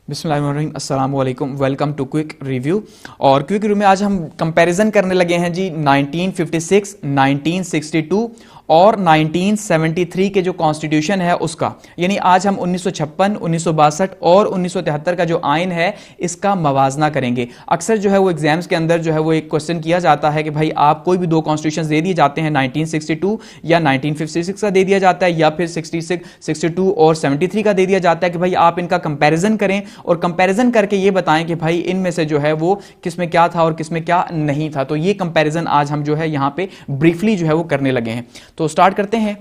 बिस्मिल्लाहिर्रहमानिर्रहीम, अस्सलाम वालेकुम, वेलकम टू क्विक रिव्यू। और क्विक रिव्यू में आज हम कंपैरिजन करने लगे हैं जी 1956, 1962 और 1973 के जो कॉन्स्टिट्यूशन है उसका, यानी आज हम 1956, 1962 और 1973 का जो आइन है इसका मवाजना करेंगे। अक्सर जो है वो एग्जाम्स के अंदर जो है वो एक क्वेश्चन किया जाता है कि भाई आप कोई भी दो कॉन्स्टिट्यूशन दे दिए जाते हैं, 1962 या 1956 का दे दिया जाता है या फिर 66, 62 और 73 का दे दिया जाता है कि भाई आप इनका कंपैरिजन करें और कंपैरिजन करके ये बताएं कि भाई इनमें से जो है वो किसमें क्या था और किसमें क्या नहीं था। तो ये कंपैरिजन आज हम जो है यहां पे ब्रीफली जो है वो करने लगे हैं। तो स्टार्ट करते हैं।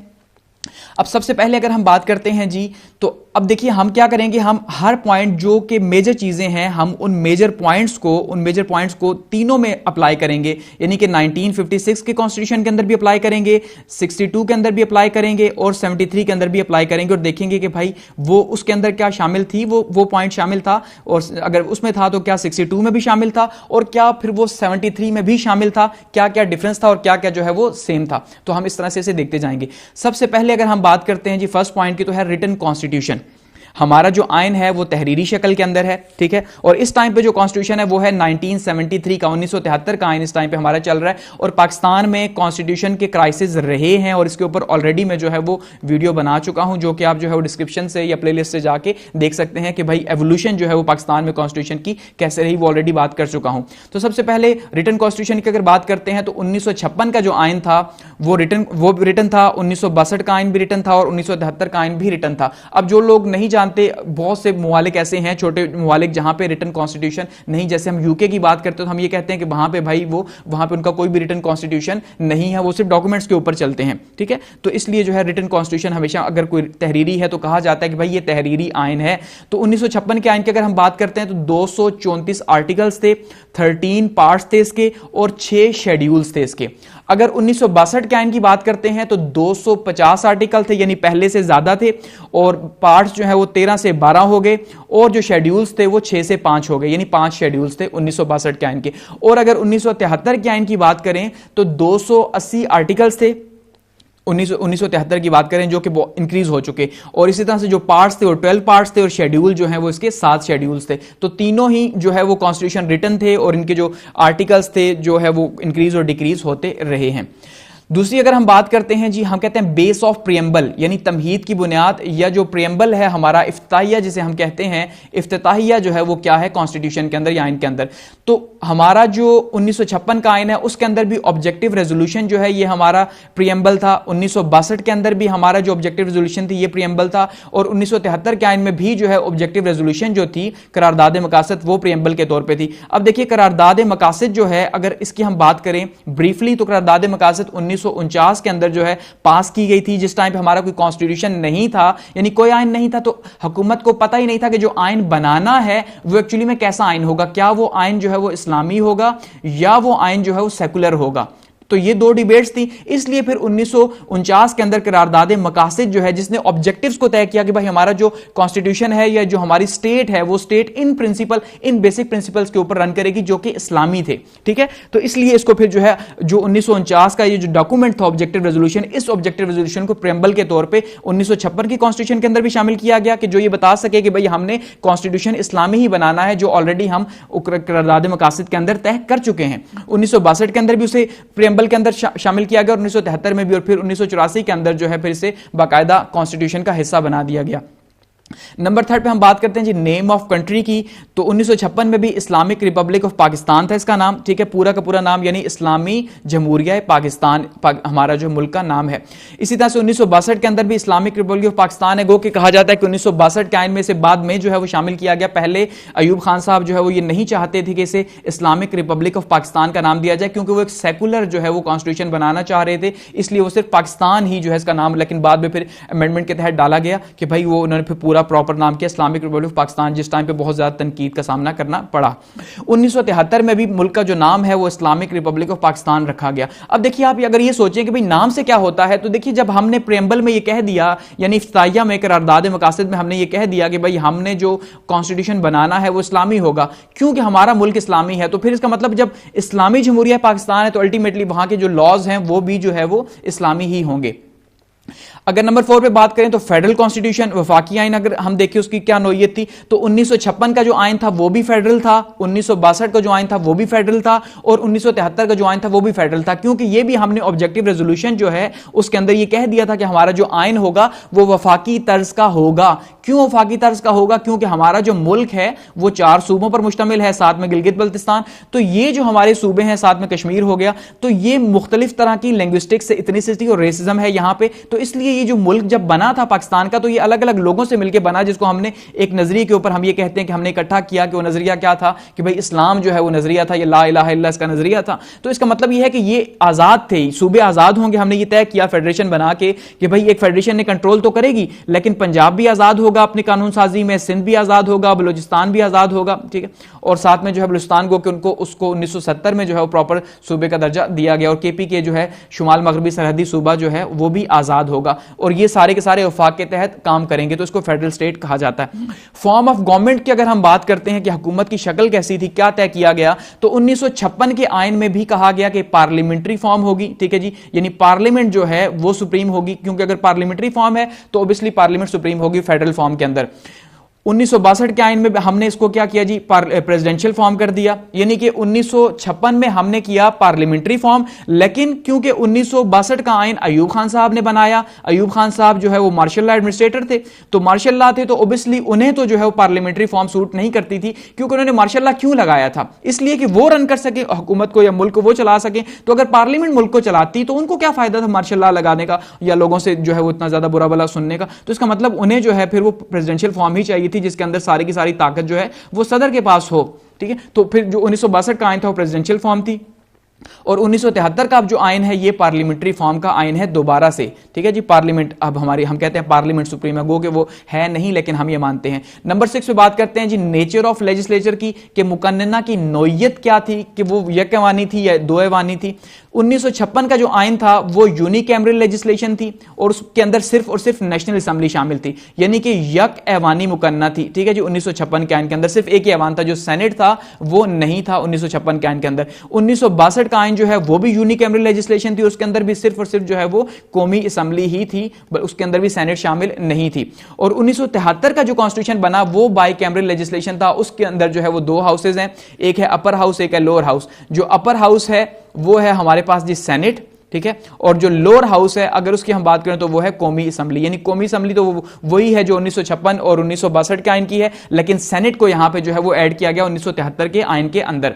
अब सबसे पहले अगर हम बात करते हैं जी, तो अब देखिए हम क्या करेंगे, हम हर पॉइंट जो कि मेजर चीजें हैं हम उन मेजर पॉइंट्स को तीनों में अप्लाई करेंगे, यानी कि 1956 के कॉन्स्टिट्यूशन के अंदर भी अप्लाई करेंगे, 62 के अंदर भी अप्लाई करेंगे और 73 के अंदर भी अप्लाई करेंगे और देखेंगे कि भाई वो उसके अंदर क्या शामिल थी, वो पॉइंट शामिल था और अगर उसमें था तो क्या 62 में भी शामिल था और क्या फिर वो 73 में भी शामिल था, क्या क्या डिफरेंस था और क्या क्या जो है वो सेम था। तो हम इस तरह से इसे देखते जाएंगे। सबसे पहले अगर हम बात करते हैं जी फर्स्ट पॉइंट की, तो है रिटन कॉन्स्टिट्यूशन। हमारा जो आइन है वो तहरीरी शक्ल के अंदर है, ठीक है, और इस टाइम पे जो कॉन्स्टिट्यूशन है वो है 1973 का, 1973 का आइन इस टाइम पे हमारा चल रहा है। और पाकिस्तान में कॉन्स्टिट्यूशन के क्राइसिस रहे हैं और इसके ऊपर ऑलरेडी मैं जो है वो वीडियो बना चुका हूं, जो कि आप जो है वो डिस्क्रिप्शन से या प्लेलिस्ट से जाके देख सकते हैं कि भाई एवोल्यूशन जो है वो पाकिस्तान में कॉन्स्टिट्यूशन की कैसे रही, वो ऑलरेडी बात कर चुका हूं। तो सबसे पहले रिटन कॉन्स्टिट्यूशन की अगर बात करते हैं तो 1956 का जो आइन था वो रिटन था, 1962 का आइन भी रिटन था और 1973 का आइन भी रिटन था। अब जो लोग नहीं जानते, बहुत से ममालिक ऐसे हैं, छोटे ममालिक जहां पे रिटन कॉन्स्टिट्यूशन नहीं, जैसे हम यूके की बात करते हैं तो हम ये कहते हैं कि वहां पे भाई वहां पे उनका कोई भी रिटन कॉन्स्टिट्यूशन नहीं है, वो सिर्फ डॉक्यूमेंट्स के ऊपर चलते हैं, ठीक है। तो इसलिए जो है रिटन कॉन्स्टिट्यूशन हमेशा अगर कोई तहरीरी है तो कहा जाता है कि भाई ये तहरीरी आइन है। तो 1956 के आइन की अगर हम बात करते हैं तो 234 आर्टिकल्स थे, 13 पार्ट्स थे इसके और 6 शेड्यूल्स थे इसके। अगर 1962 के आइन की बात करते हैं तो 250 आर्टिकल थे, यानी पहले से ज्यादा थे, और पार्ट्स जो है वो 13 से 12 हो गए और जो शेड्यूल्स थे वो 6 से 5 हो गए, यानी 5 शेड्यूल्स थे 1962 के आइन के। और अगर 1973 के आइन की बात करें तो 280 आर्टिकल्स थे 1973 की बात करें, जो कि इंक्रीज हो चुके, और इसी तरह से जो पार्ट्स थे वो 12 पार्ट्स थे और शेड्यूल जो है वो इसके 7 शेड्यूल्स थे। तो तीनों ही जो है वो कॉन्स्टिट्यूशन रिटन थे और इनके जो आर्टिकल्स थे जो है वो इंक्रीज और डिक्रीज होते रहे हैं। दूसरी अगर हम बात करते हैं जी, हम कहते हैं बेस ऑफ प्रियम्बल, यानी तमहीद की बुनियाद, या जो प्रियम्बल है हमारा इफ्ताहिया जिसे हम कहते हैं, इफ्तिताहिया जो है वो क्या है कॉन्स्टिट्यूशन के अंदर या आइन के अंदर। तो हमारा जो 1956 का आइन है उसके अंदर भी ऑब्जेक्टिव रेजोल्यूशन जो है ये हमारा प्रियम्बल था, 1962 के अंदर भी हमारा जो ऑब्जेक्टिव रेजोल्यूशन थी ये प्रियम्बल था, और 1973 के आइन में भी जो है ऑब्जेक्टिव रेजोल्यूशन जो थी करारदाद मकासद वो प्रियम्बल के तौर पर थी। अब देखिए करारदाद मकासद जो है अगर इसकी हम बात करें ब्रीफली, तो करारदाद मकासद 1949 के अंदर जो है पास की गई थी, जिस टाइम पे हमारा कोई कॉन्स्टिट्यूशन नहीं था, यानी कोई आइन नहीं था, तो हुकूमत को पता ही नहीं था कि जो आइन बनाना है वो एक्चुअली में कैसा आइन होगा, क्या वो आइन जो है वो इस्लामी होगा या वो आइन जो है वो सेकुलर होगा। तो ये दो डिबेट्स थी, इसलिए फिर 1949 के अंदर करारदाद मकासद जो है जिसने ऑब्जेक्टिव्स को तय किया कि भाई हमारा जो कॉन्स्टिट्यूशन है या जो हमारी स्टेट है वो state in principle, in basic principles के ऊपर रन करेगी जो कि इस्लामी थे, ठीक है। तो इसलिए इसको फिर जो है जो 1949 का ये जो डॉक्यूमेंट था ऑब्जेक्टिव रेजोल्यूशन, इस ऑब्जेक्टिव रेजोल्यूशन को प्रेम्बल के तौर पर 1956 की कॉन्स्टिट्यूशन के अंदर भी शामिल किया गया कि जो ये बता सके कि भाई हमने कॉन्स्टिट्यूशन इस्लामी ही बनाना है, जो ऑलरेडी हम करारदाद मकासद के अंदर तय कर चुके हैं। 1962 के अंदर भी उसे प्रेम्बल के अंदर शामिल किया गया और 1973 में भी, और फिर 1984 के अंदर जो है फिर इसे बाकायदा कॉन्स्टिट्यूशन का हिस्सा बना दिया गया। नंबर 3 पे हम बात करते हैं जी नेम ऑफ कंट्री की। तो 1956 में भी इस्लामिक रिपब्लिक ऑफ पाकिस्तान था इसका नाम, ठीक है, पूरा का पूरा नाम, यानी इस्लामी जमहूरिया पाकिस्तान हमारा जो मुल्क का नाम है। इसी तरह से 1962 के अंदर भी इस्लामिक रिपब्लिक ऑफ पाकिस्तान है, गो कि कहा जाता है कि 1962 के आइन में से बाद में जो है वो शामिल किया गया। पहले अयूब खान साहब जो है वो ये नहीं चाहते थे कि इसे इस्लामिक रिपब्लिक ऑफ पाकिस्तान का नाम दिया जाए, क्योंकि वो एक सेकुलर जो है वो कॉन्स्टिट्यूशन बनाना चाह रहे थे, इसलिए वो सिर्फ पाकिस्तान ही जो है इसका नाम, लेकिन बाद में फिर अमेंडमेंट के तहत डाला गया कि भाई वो उन्होंने फिर पूरा प्रॉपर नाम किया इस्लामिक रिपब्लिक ऑफ पाकिस्तान, जिस टाइम पे बहुत ज्यादा तनकीद का सामना करना पड़ा। 1973 में भी मुल्क का जो नाम है वो इस्लामिक रिपब्लिक ऑफ पाकिस्तान रखा गया। अब देखिए आप अगर ये सोचें कि भाई नाम से क्या होता है, तो देखिए जब हमने प्रेम्बल में ये कह दिया, यानी इफ्ताहिया में करारदाद मकासद में हमने ये कह दिया कि भाई हमने जो कॉन्स्टिट्यूशन बनाना है वो इस्लामी होगा, क्योंकि हमारा मुल्क इस्लामी है, तो फिर इसका मतलब जब इस्लामी जमहूरिया पाकिस्तान है तो अल्टीमेटली वहां के जो लॉज हैं वो भी जो है वो इस्लामी ही होंगे। अगर नंबर 4 पे बात करें तो फेडरल कॉन्स्टिट्यूशन, वफाकी आइन, अगर हम देखें उसकी क्या नोयत थी तो 1956 का जो आइन था वो भी फेडरल था, 1962 का जो आइन था वो भी फेडरल था, और 1973 का जो आइन था वो भी फेडरल था। क्योंकि ये भी हमने ऑब्जेक्टिव रेजोल्यूशन जो है उसके अंदर ये कह दिया था कि हमारा जो आइन होगा वो वफाकी तर्ज का होगा। क्यों वफाकी तर्ज का होगा? क्योंकि हमारा जो मुल्क है वो 4 सूबों पर मुश्तमिल है, साथ में गिलगित बल्तिस्तान, तो ये जो हमारे सूबे हैं, साथ में कश्मीर हो गया, तो ये मुख्तलिफ तरह की लिंग्विस्टिक्स, इथनिसिटी और रेसिज्म है यहां पे। तो इसलिए ये जो मुल्क जब बना था पाकिस्तान का, तो ये अलग अलग लोगों से मिलकर बना, जिसको हमने एक नजरिए के ऊपर हम ये कहते हैं कि हमने इकट्ठा किया। कि वो नजरिया क्या था कि भाई इस्लाम जो है वो नजरिया था, ये ला इलाहा इल्लल्लाह इसका नजरिया था। तो इसका मतलब ये है कि ये आजाद थे, सूबे आजाद होंगे। हमने ये तय किया फेडरेशन बना के कि भाई एक फेडरेशन ने कंट्रोल तो करेगी, लेकिन पंजाब भी आजाद होगा अपनी कानून साजी में, सिंध भी आजाद होगा, बलूचिस्तान भी आजाद होगा, ठीक है। और साथ में जो है बलूचिस्तान को कि उनको उसको 1970 में जो है वो प्रॉपर सूबे का दर्जा दिया गया, और केपी के जो है शुमाल मगरबी सरहदी सूबा जो है वो भी आजाद होगा, और ये सारे के सारे वफाक के तहत काम करेंगे। तो इसको फेडरल स्टेट कहा जाता है। फॉर्म ऑफ गवर्नमेंट की अगर हम बात करते हैं कि हुकूमत की शक्ल कैसी थी, क्या तय किया गया, तो 1956 के आइन में भी कहा गया कि पार्लियामेंट्री फॉर्म होगी, ठीक है जी, यानी पार्लियामेंट जो है वो सुप्रीम होगी, क्योंकि अगर पार्लियामेंट्री फॉर्म है तो ऑब्वियसली पार्लियामेंट सुप्रीम होगी फेडरल फॉर्म के अंदर। 1962 के आइन में हमने इसको क्या किया जी, प्रेसिडेंशियल फॉर्म कर दिया, यानी कि 1956 में हमने किया पार्लियामेंट्री फॉर्म, लेकिन क्योंकि 1962 का आइन अयूब खान साहब ने बनाया, अयूब खान साहब जो है वो मार्शल लॉ एडमिनिस्ट्रेटर थे, तो मार्शल लॉ थे, तो ऑब्वियसली उन्हें तो जो है वो पार्लियामेंट्री फॉर्म सूट नहीं करती थी। क्योंकि उन्होंने मार्शल लॉ क्यों लगाया था? इसलिए कि वो रन कर सके हुकूमत को या मुल्क को वो चला सके। तो अगर पार्लियामेंट मुल्क को चलाती तो उनको क्या फायदा था मार्शल लॉ लगाने का या लोगों से जो है वो इतना ज्यादा बुरा भला सुनने का? तो इसका मतलब उन्हें जो है फिर वो प्रेसिडेंशियल फॉर्म ही चाहिए थी, जिसके अंदर सारी की सारी ताकत जो है वो सदर के पास हो, ठीक है। तो फिर जो 1962 का आइन था वो प्रेसिडेंशियल फॉर्म थी, और 1973 का अब जो आइन है ये पार्लियामेंट्री फॉर्म का आइन है दोबारा से, ठीक है जी। पार्लियामेंट अब हमारी, हम कहते हैं पार्लियामेंट सुप्रीम है, गो के वो है नहीं, लेकिन हम ये मानते हैं। नंबर 6 पे बात करते हैं जी नेचर ऑफ लेजिस्लेचर की, कि मुकन्नना की नोयत क्या थी, कि वो यकवानी थी या दो ऐवानी थी। 1956 का जो आइन था वो यूनिकैमरल लेजिस्लेशन थी, और उसके अंदर सिर्फ और सिर्फ नेशनल असेंबली शामिल थी, यानी कि यक ऐवानी मुकन्ना थी, ठीक है जी। 1956 के आइन के अंदर सिर्फ एक ही ऐवान था, जो सेनेट था वो नहीं था 1956 के आइन के अंदर। 1962 का आइन जो है वो भी यूनिकैमरल लेजिस्लेशन थी, उसके अंदर भी सिर्फ और सिर्फ जो है वो कौमी असेंबली ही थी, उसके अंदर भी सेनेट शामिल नहीं थी। और 1973 का जो कॉन्स्टिट्यूशन बना वो बाइकैमरल लेजिस्लेशन था, उसके अंदर जो है वो 2 हाउसेज हैं, एक है अपर हाउस, एक है लोअर हाउस। जो अपर हाउस है वो है हमारे पास जी सेनेट, ठीक है, और जो लोअर हाउस है अगर उसकी हम बात करें तो वो है कौमी असेंबली, यानी कौमी असेंबली तो वही है जो 1956 और 1962 के आइन की है, लेकिन सेनेट को यहां पे जो है वो ऐड किया गया 1973 के आइन के अंदर।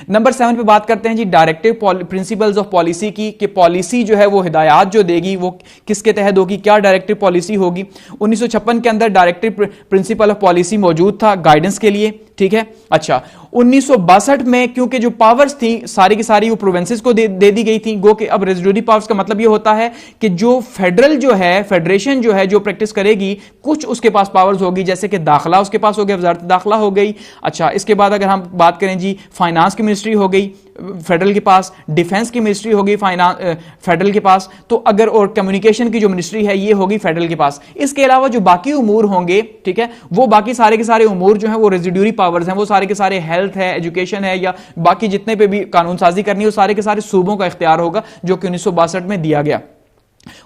नंबर 7 पे बात करते हैं जी डायरेक्टिव प्रिंसिपल्स ऑफ पॉलिसी की, कि पॉलिसी जो है वो हिदायत जो देगी वो किसके तहत होगी, क्या डायरेक्टिव पॉलिसी होगी। 1956 के अंदर डायरेक्टिव प्रिंसिपल ऑफ पॉलिसी मौजूद था गाइडेंस के लिए, ठीक है। अच्छा, 1962 में क्योंकि जो पावर्स थी सारी की सारी वो प्रोविंसेस को दे दी गई थी, गो के अब रेजिड्यूरी पावर्स का मतलब ये होता है कि जो फेडरल जो है, फेडरेशन जो है जो प्रैक्टिस करेगी, कुछ उसके पास पावर्स होगी, जैसे कि दाखिला उसके पास हो गया, वजारत दाखिला हो गई। अच्छा, इसके बाद अगर हम बात करें जी फाइनेंस की मिनिस्ट्री हो गई फेडरल के पास, डिफेंस की मिनिस्ट्री होगी फेडरल के पास, तो अगर और कम्युनिकेशन की जो मिनिस्ट्री है ये होगी फेडरल के पास। इसके अलावा जो बाकी उमूर होंगे, ठीक है, वो बाकी सारे के सारे उमूर जो है वो रेजिड्यूरी पावर्स हैं, वो सारे के सारे हेल्थ है, एजुकेशन है, या बाकी जितने पे भी कानून साजी करनी है वो सारे के सारे सूबों का इख्तियार होगा, जो कि 1962 में दिया गया।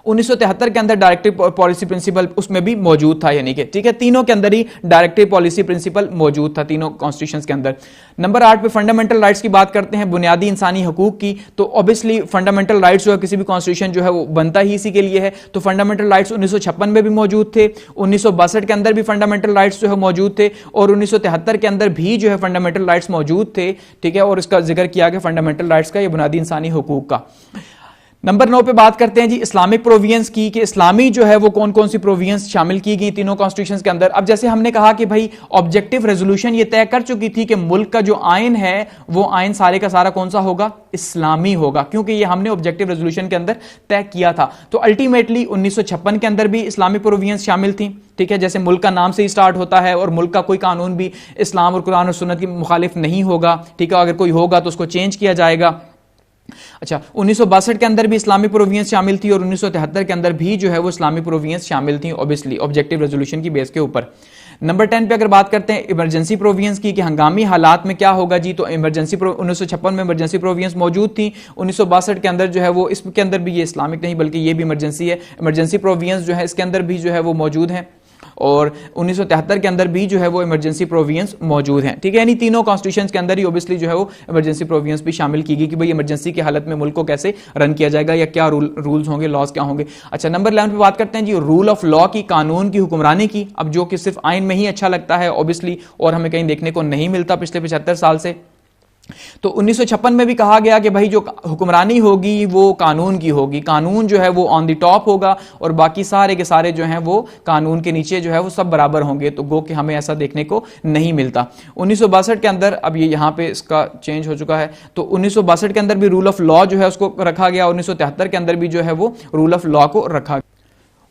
1973 के अंदर डायरेक्टिव पॉलिसी प्रिंसिपल उसमें भी मौजूद था, यानी कि ठीक है, तीनों के अंदर ही डायरेक्टिव पॉलिसी प्रिंसिपल मौजूद था, तीनों कॉन्स्टिट्यूशंस के अंदर। नंबर 8 पे फंडामेंटल राइट्स की बात करते हैं, बुनियादी इंसानी हकूक की, तो ऑब्वियसली फंडामेंटल राइट्स जो है किसी भी कॉन्स्टिट्यूशन जो है वो बनता ही इसी के लिए है। तो फंडामेंटल राइट्स 1956 में भी मौजूद थे, 1962 के अंदर भी फंडामेंटल राइट्स जो है मौजूद थे, और 1973 के अंदर भी जो है फंडामेंटल राइट्स मौजूद थे, ठीक है। और इसका जिक्र किया गया फंडामेंटल राइट्स का, ये बुनियादी इंसानी हकूक का। नंबर 9 पे बात करते हैं जी इस्लामिक प्रोविजंस की, कि इस्लामी जो है वो कौन कौन सी प्रोविजंस शामिल की गई तीनों कॉन्स्टिट्यूशंस के अंदर। अब जैसे हमने कहा कि भाई ऑब्जेक्टिव रेजोल्यूशन ये तय कर चुकी थी कि मुल्क का जो आइन है वो आइन सारे का सारा कौन सा होगा, इस्लामी होगा, क्योंकि ये हमने ऑब्जेक्टिव रेजोल्यूशन के अंदर तय किया था। तो अल्टीमेटली 1956 के अंदर भी इस्लामिक प्रोविजंस शामिल थी, ठीक है, जैसे मुल्क का नाम से ही स्टार्ट होता है, और मुल्क का कोई कानून भी इस्लाम और कुरान और सुन्नत की मुखालिफ नहीं होगा, ठीक है, अगर कोई होगा तो उसको चेंज किया जाएगा। अच्छा, 1962 के अंदर भी इस्लामिक प्रोविजंस शामिल थी, और 1973 के अंदर भी जो है वो इस्लामिक प्रोविजंस शामिल थी, ऑब्वियसली ऑब्जेक्टिव रेजोल्यूशन की बेस के ऊपर। नंबर 10 पे अगर बात करते हैं इमरजेंसी प्रोविजंस की कि हंगामी हालात में क्या होगा जी, तो इमरजेंसी 1956 में इमरजेंसी प्रोविजंस मौजूद थी। 1962 के अंदर जो है वो, इसके अंदर भी ये इस्लामिक नहीं बल्कि ये भी इमरजेंसी है, इमरजेंसी प्रोविजंस जो है इसके अंदर भी जो है वो मौजूद हैं। और 1973 के अंदर भी जो है वो इमरजेंसी प्रोविजंस मौजूद हैं, ठीक है। यानी तीनों कॉन्स्टिट्यूशन के अंदर ही ऑब्वियसली जो है वो इमरजेंसी प्रोविजंस भी शामिल की गई कि भाई इमरजेंसी की हालत में मुल्क को कैसे रन किया जाएगा या क्या रूल्स होंगे, लॉज क्या होंगे। अच्छा, नंबर 11 पे बात करते हैं जी रूल ऑफ लॉ की, कानून की हुक्मरानी की। अब जो कि सिर्फ आइन में ही अच्छा लगता है ऑब्वियसली, और हमें कहीं देखने को नहीं मिलता पिछले 75 साल से। तो 1956 में भी कहा गया कि भाई जो हुक्मरानी होगी वो कानून की होगी, कानून जो है वो ऑन द टॉप होगा और बाकी सारे के सारे जो हैं वो कानून के नीचे जो है वो सब बराबर होंगे। तो गो कि हमें ऐसा देखने को नहीं मिलता। 1962 के अंदर, अब ये यहाँ पे इसका चेंज हो चुका है, तो 1962 के अंदर भी रूल ऑफ लॉ जो है उसको रखा गया, 1973 के अंदर भी जो है वो रूल ऑफ लॉ को रखा गया।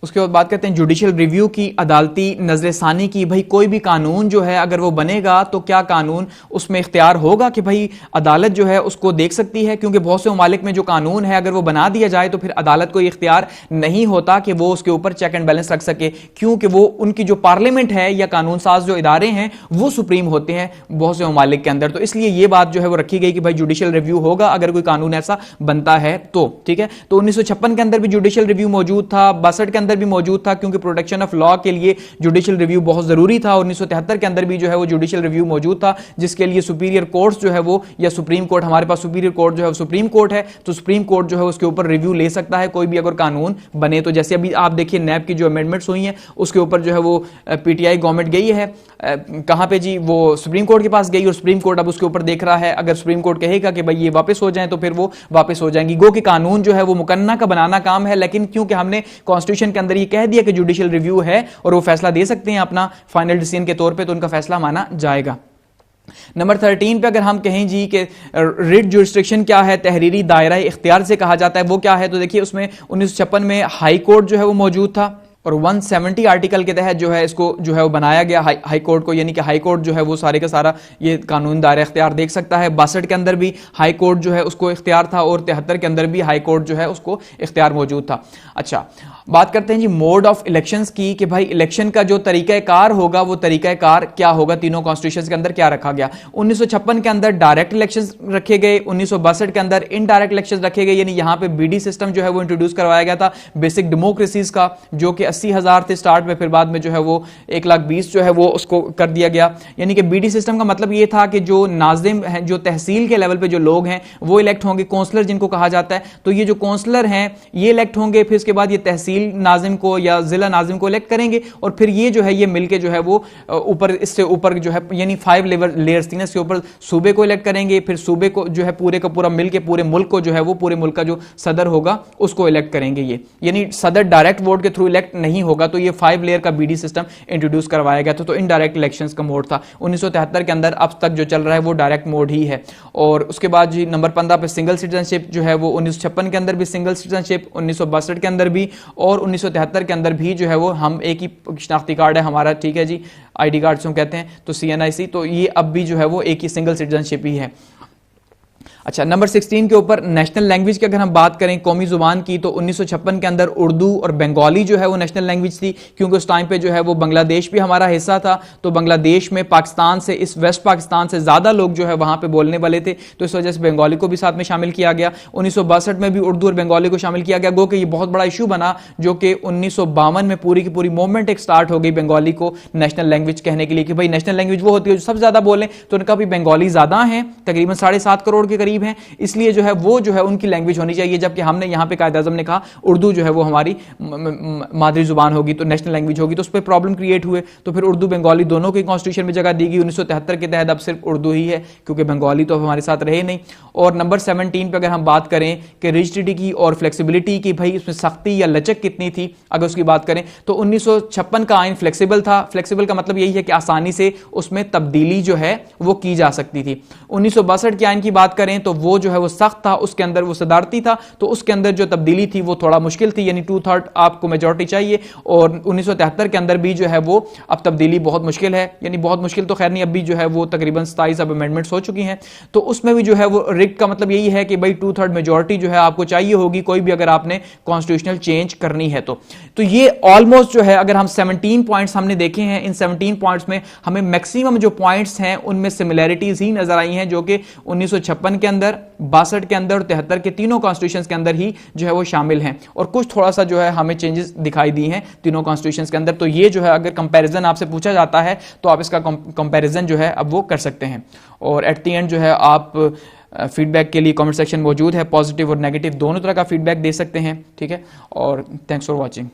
उसके बाद बात करते हैं जुडिशियल रिव्यू की, अदालती नजरसानी की। भाई कोई भी कानून जो है अगर वो बनेगा तो क्या कानून उसमें इख्तियार होगा कि भाई अदालत जो है उसको देख सकती है, क्योंकि बहुत से ममालिक में जो कानून है अगर वो बना दिया जाए तो फिर अदालत को इख्तियार नहीं होता कि वो उसके ऊपर चेक एंड बैलेंस रख सके, क्योंकि वो उनकी जो पार्लियामेंट है या कानून साज जो इदारे हैं वो सुप्रीम होते हैं बहुत से ममालिक के अंदर। तो इसलिए ये बात जो है वो रखी गई कि भाई जुडिशियल रिव्यू होगा अगर कोई कानून ऐसा बनता है तो, ठीक है। तो 1956 के अंदर भी जुडिशियल रिव्यू मौजूद था, 62 के अंदर भी मौजूद था, क्योंकि प्रोटेक्शन ऑफ लॉ के लिए जुडिशियल रिव्यू बहुत जरूरी था। 1973 के अंदर भी जो है वो जुडिशियल रिव्यू मौजूद था, जिसके लिए सुपीरियर कोर्ट्स जो है वो, या सुप्रीम कोर्ट, हमारे पास सुपीरियर कोर्ट जो है सुप्रीम कोर्ट है, तो सुप्रीम कोर्ट जो है उसके ऊपर रिव्यू ले सकता है कोई भी अगर कानून बने। तो जैसे अभी आप देखिए नैब की जो अमेंडमेंट्स हुई हैं उसके ऊपर जो है वो पीटीआई गवर्नमेंट गई है कहां पे जी, वो सुप्रीम कोर्ट के पास गई और सुप्रीम कोर्ट अब उसके ऊपर देख रहा है। अगर सुप्रीम कोर्ट कहेगा कि भाई ये वापस हो जाए तो फिर वो वापस हो जाएंगी। गो कि कानून जो है वो मुकन्ना का बनाना काम है, लेकिन क्योंकि हमने कॉन्स्टिट्यूशन के अंदर ये कह दिया कि जुडिशियल रिव्यू है और वो फैसला दे सकते हैं अपना फाइनल डिसीजन के तौर पे, तो उनका फैसला माना जाएगा। नंबर 13 पे अगर हम कहें जी कि रिट जुरिस्डिक्शन क्या है, तहरीरी दायरा इख्तियार से कहा जाता है, वो क्या है, तो देखिए उसमें 1956 में हाई कोर्ट जो है वो मौजूद था और 170 आर्टिकल के तहत जो है इसको जो है वो बनाया गया हाई कोर्ट को, यानी कि हाई कोर्ट जो है वो सारे का सारा ये कानून दायरा इख्तियार देख सकता है। 62 के अंदर भी हाई कोर्ट जो है उसको इख्तियार था और 73 के अंदर भी हाई कोर्ट जो है उसको इख्तियार मौजूद था। अच्छा, बात करते हैं जी मोड ऑफ इलेक्शंस की कि भाई इलेक्शन का जो तरीकाकार होगा वो तरीकाकार क्या होगा, तीनों कॉन्स्टिट्यूशन के अंदर क्या रखा गया। 1956 के अंदर डायरेक्ट इलेक्शंस रखे गए, 1962 के अंदर इनडायरेक्ट इलेक्शंस रखे गए, यानी यहां पे बीडी सिस्टम जो है वो इंट्रोड्यूस करवाया गया था बेसिक डेमोक्रेसीज का, जो कि 80,000 थे स्टार्ट में, फिर बाद में जो है वो 1,20,000 जो है वो उसको कर दिया गया। यानी कि बीडी सिस्टम का मतलब ये था कि जो नाजिम हैं, जो तहसील के लेवल पे जो लोग हैं वो इलेक्ट होंगे, काउंसलर जिनको कहा जाता है, तो ये जो काउंसलर हैं ये इलेक्ट होंगे, फिर उसके बाद ये तहसील नाजिम को या जिला नाजिम को इलेक्ट करेंगे और फिर ये जो है ये मिलके जो है वो ऊपर, इससे ऊपर जो है यानी 5 लेयर्स थी ना, इसके ऊपर सूबे को इलेक्ट करेंगे, फिर सूबे को जो है पूरे का पूरा मिलके पूरे मुल्क को जो है वो पूरे मुल्क का जो सदर होगा उसको इलेक्ट करेंगे। ये यानी सदर डायरेक्ट वोट के थ्रू इलेक्ट नहीं होगा, तो ये 5 लेयर का बीडी सिस्टम इंट्रोड्यूस करवाया गया था। तो इनडायरेक्ट इलेक्शंस का मोड था 1973 के अंदर, अब तक जो चल रहा है वो डायरेक्ट मोड ही है। और उसके बाद जी नंबर 15 पे सिंगल सिटीजनशिप जो है वो 1956 के अंदर भी सिंगल सिटीजनशिप, 1962 के अंदर भी और 1973 के अंदर भी जो है वो हम एक ही शनाख्ती कार्ड है हमारा, ठीक है जी, आईडी कार्ड से कहते हैं, तो CNIC, तो ये अब भी जो है वो एक ही सिंगल सिटीजनशिप ही है। अच्छा, नंबर 16 के ऊपर नेशनल लैंग्वेज की अगर हम बात करें कौमी जुबान की, तो 1956 के अंदर उर्दू और बंगाली जो है वो नेशनल लैंग्वेज थी, क्योंकि उस टाइम पे जो है वो बांग्लादेश भी हमारा हिस्सा था, तो बांग्लादेश में पाकिस्तान से, इस वेस्ट पाकिस्तान से ज़्यादा लोग जो है वहाँ पे बोलने वाले थे, तो इस वजह से बंगाली को भी साथ में शामिल किया गया। 1962 में भी उर्दू और बंगाली को शामिल किया गया। गो कि ये बहुत बड़ा इशू बना, जो कि 1952 में पूरी की पूरी मूवमेंट एक स्टार्ट हो गई बंगाली को नेशनल लैंग्वेज कहने के लिए कि भाई नेशनल लैंग्वेज वो होती है जो सबसे ज़्यादा बोलें, तो उनका भी बंगाली ज़्यादा है, तकरीबन 7.5 करोड़ के करीब हैं, इसलिए जो है वो जो है उनकी लैंग्वेज होनी चाहिए। जबकि हमने यहाँ पे कायदे आज़म ने कहा उर्दू जो है वो हमारी मादरी जुबान होगी, तो नेशनल लैंग्वेज होगी, तो उस पर प्रॉब्लम क्रिएट हुए, तो फिर उर्दू बंगाली दोनों की कॉन्स्टिट्यूशन में जगह दी गई। 1973 के तहत अब सिर्फ उर्दू ही है, क्योंकि बंगाली तो हमारे साथ रहे नहीं। और नंबर 17 पे अगर हम बात करें कि रिजिडिटी की और फ्लेक्सिबिलिटी की, भाई इसमें सख्ती या लचक कितनी थी, अगर उसकी बात करें तो 1956 का आइन फ्लेक्सिबल था। फ्लेक्सिबल का मतलब यही है कि आसानी से उसमें तब्दीली जो है वो की जा सकती थी। 1962 के आइन की बात करें देखें तो वो जो है वो सख्त था, उसके अंदर वो सदारती था, तो उसके अंदर जो तब्दीली थी वो थोड़ा मुश्किल थी, यानी 2/3 आपको मेजॉरिटी चाहिए। और 1973 के अंदर भी जो है वो अब तब्दीली बहुत मुश्किल है, यानी बहुत मुश्किल तो खैर नहीं, अभी जो है वो तकरीबन 27 अब अमेंडमेंट्स हो चुकी हैं। तो उसमें भी जो है वो रिग्ड का मतलब यही है कि भाई 2/3 मेजॉरिटी जो है आपको चाहिए होगी कोई भी अगर आपने कॉन्स्टिट्यूशनल चेंज करनी है तो ये ऑलमोस्ट जो है अगर हम 17 पॉइंट्स हमने देखे हैं, इन 17 पॉइंट्स में हमें मैक्सिमम जो पॉइंट्स हैं उनमें सिमिलैरिटीज ही नजर आई हैं, जो कि 1956 के अंदर, 62 के अंदर और 73 के तीनों कॉन्स्टिट्यूशंस के अंदर ही जो है वो शामिल हैं, और कुछ थोड़ा सा जो है हमें चेंजेस दिखाई दी हैं तीनों कॉन्स्टिट्यूशंस के अंदर। तो ये जो है अगर कंपैरिजन आपसे पूछा जाता है तो आप इसका कंपैरिजन जो है अब वो कर सकते हैं। और एट द एंड जो है आप फीडबैक के लिए कमेंट सेक्शन मौजूद है, पॉजिटिव और नेगेटिव दोनों तरह का फीडबैक दे सकते हैं, ठीक है। और थैंक्स फॉर वॉचिंग।